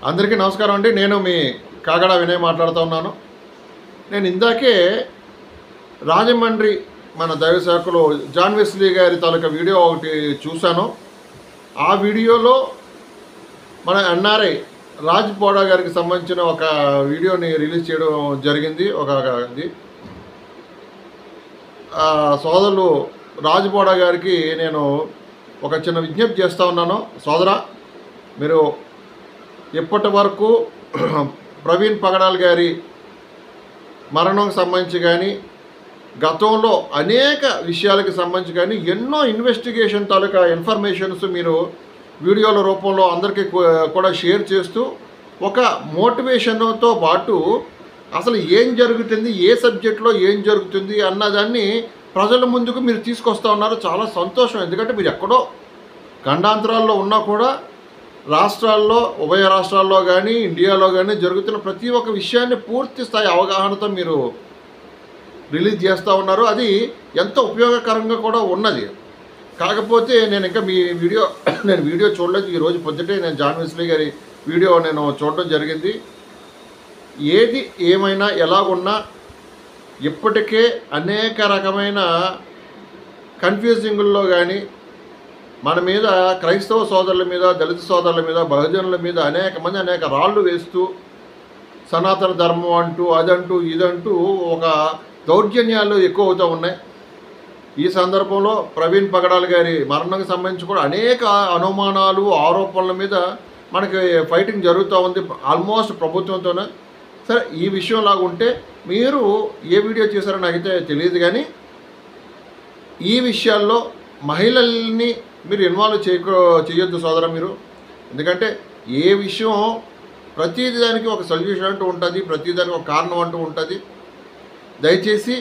అందరికీ నమస్కారం అండి. నేను మీ కాగడ వినయ్ మాట్లాడుతూ ఉన్నాను. నేను ఇందాకే రాజమండ్రి మన దైవ శాఖలో జాన్ వెస్లీ గారి తాలూకా వీడియో ఒకటి చూశాను. ఆ వీడియోలో మన ఎన్ఆర్ఐ రాజ్ బోడా గారికి సంబంధించిన ఒక వీడియోని రిలీజ్ చేయడం జరిగింది. సోదరులు రాజ్ బోడా గారికి నేను ఒక చిన్న విజ్ఞప్తి చేస్తూ ఉన్నాను. సోదరా, మీరు ఇప్పటి వరకు ప్రవీణ్ పగడాల్ గారి మరణంకి సంబంధించి కానీ గతంలో అనేక విషయాలకు సంబంధించి కానీ ఎన్నో ఇన్వెస్టిగేషన్ తాలూకా ఇన్ఫర్మేషన్స్ మీరు వీడియోల రూపంలో అందరికీ కూడా షేర్ చేస్తూ ఒక మోటివేషన్తో పాటు అసలు ఏం జరుగుతుంది, ఏ సబ్జెక్ట్లో ఏం జరుగుతుంది అన్నదాన్ని ప్రజల ముందుకు మీరు తీసుకొస్తూ ఉన్నారు. చాలా సంతోషం. ఎందుకంటే మీరు ఎక్కడో ఖండాంతరాల్లో ఉన్నా కూడా రాష్ట్రాల్లో, ఉభయ రాష్ట్రాల్లో కానీ ఇండియాలో కానీ జరుగుతున్న ప్రతి ఒక్క విషయాన్ని పూర్తి స్థాయి అవగాహనతో మీరు రిలీజ్ చేస్తూ ఉన్నారు. అది ఎంతో ఉపయోగకరంగా కూడా ఉన్నది. కాకపోతే నేను ఇంకా మీ వీడియో చూడలేదు. ఈరోజు పొద్దుటే నేను జాన్ వెస్లీ గారి వీడియో నేను చూడడం జరిగింది. ఏది ఏమైనా ఎలాగున్నా ఇప్పటికే అనేక రకమైన కన్ఫ్యూజింగుల్లో కానీ మన మీద క్రైస్తవ సోదరుల మీద, దళిత సోదరుల మీద, బహుజనుల మీద అనేక రాళ్ళు వేస్తూ సనాతన ధర్మం అంటూ అదంటూ ఇదంటూ ఒక దౌర్జన్యాలు ఎక్కువ అవుతూ ఉన్నాయి. ఈ సందర్భంలో ప్రవీణ్ పగడాల్ గారి మరణానికి సంబంధించి కూడా అనేక అనుమానాలు, ఆరోపణల మీద మనకి ఫైటింగ్ జరుగుతూ ఉంది ఆల్మోస్ట్ ప్రభుత్వంతోనే. సరే, ఈ విషయంలాగా ఉంటే మీరు ఏ వీడియో చేశారో నాకైతే తెలియదు, కానీ ఈ విషయాల్లో మహిళల్ని మీరు ఇన్వాల్వ్ చేయొద్దు సోదరా మీరు. ఎందుకంటే ఏ విషయం ప్రతిదానికి ఒక సొల్యూషన్ అంటూ ఉంటుంది, ప్రతిదానికి ఒక కారణం అంటూ ఉంటుంది. దయచేసి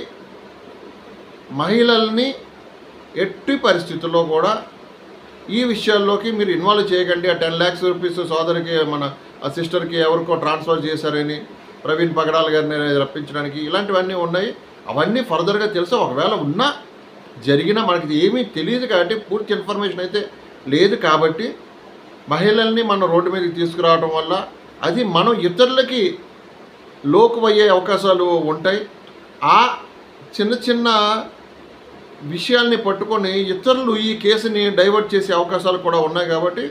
మహిళల్ని ఎట్టి పరిస్థితుల్లో కూడా ఈ విషయాల్లోకి మీరు ఇన్వాల్వ్ చేయకండి. ఆ 10 lakhs రూపీస్ సోదరికి, మన ఆ సిస్టర్కి ఎవరికో ట్రాన్స్ఫర్ చేశారని ప్రవీణ్ పగడాల్ గారిని రప్పించడానికి ఇలాంటివన్నీ ఉన్నాయి. అవన్నీ ఫర్దర్గా తెలుసు. ఒకవేళ ఉన్నా జరిగినా మనకి ఏమీ తెలియదు కాబట్టి, పూర్తి ఇన్ఫర్మేషన్ అయితే లేదు కాబట్టి మహిళల్ని మన రోడ్డు మీదకి తీసుకురావడం వల్ల అది మనం ఇతరులకి లోకువయ్యే అవకాశాలు ఉంటాయి. ఆ చిన్న విషయాల్ని పట్టుకొని ఇతరులు ఈ కేసుని డైవర్ట్ చేసే అవకాశాలు కూడా ఉన్నాయి. కాబట్టి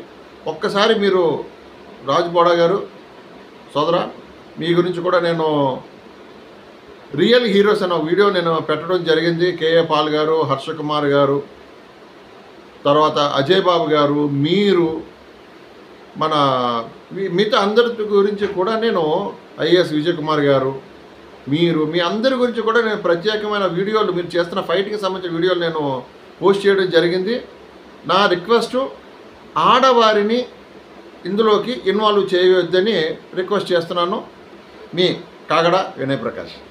ఒక్కసారి మీరు రాజ్ బోడా గారు సోదరా, మీ గురించి కూడా నేను రియల్ హీరోస్ అనే వీడియో నేను పెట్టడం జరిగింది. కేఏ పాల్ గారు, హర్ష కుమార్ గారు, తర్వాత అజయ్ బాబు గారు, మీరు, మన మిగతా అందరి గురించి కూడా నేను ఐఏఎస్ విజయ్ కుమార్ గారు, మీరు, మీ అందరి గురించి కూడా నేను ప్రత్యేకమైన వీడియోలు, మీరు చేస్తున్న ఫైట్కి సంబంధించిన వీడియోలు నేను పోస్ట్ చేయడం జరిగింది. నా రిక్వెస్ట్, ఆడవారిని ఇందులోకి ఇన్వాల్వ్ చేయవద్దని రిక్వెస్ట్ చేస్తున్నాను. మీ కాగడ వినయ్ ప్రకాష్.